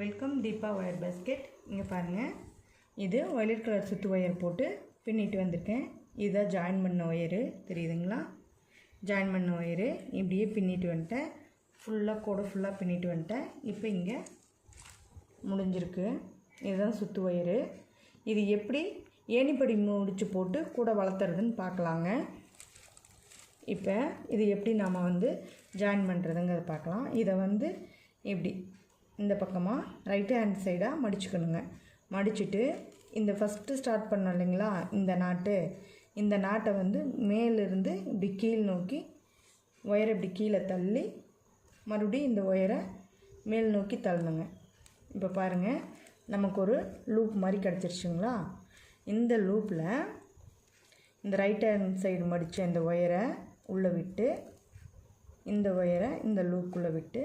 Welcome Deepa wire basket. இங்கே பாருங்கள், இது வயலட் கலர் சுற்று ஒயர் போட்டு பின்னிட்டு வந்திருக்கேன். இதுதான் ஜாயின் பண்ண ஒயரு, தெரியுதுங்களா? ஜாயின் பண்ண ஒயரு இப்படியே பின்னிட்டு வந்துட்டேன். ஃபுல்லாக கூட ஃபுல்லாக பின்னிட்டு வந்துட்டேன். இப்போ இங்கே முடிஞ்சிருக்கு. இதுதான் சுற்று ஒயரு. இது எப்படி ஏணிப்படி முடிச்சு போட்டு கூட வளர்த்துறதுன்னு பார்க்கலாங்க. இப்போ இது எப்படி நாம் ஜாயின் பண்ணுறதுங்கிறத பார்க்கலாம். இதை இப்படி இந்த பக்கமாக ரைட் ஹேண்ட் சைடாக மடிச்சுக்கணுங்க. மடிச்சுட்டு இந்த ஃபஸ்ட்டு ஸ்டார்ட் பண்ணோம் இல்லைங்களா, இந்த நாட்டை மேலிருந்து இப்படி கீழ் நோக்கி ஒயரை இப்படி கீழே தள்ளி மறுபடியும் இந்த ஒயரை மேல் நோக்கி தள்ளணுங்க. இப்போ பாருங்கள், நமக்கு ஒரு லூப் மாதிரி கிடச்சிருச்சுங்களா. இந்த லூப்பில் இந்த ரைட் ஹேண்ட் சைடு மடித்த இந்த ஒயரை உள்ளே விட்டு இந்த ஒயரை இந்த லூப்புக்குள்ளே விட்டு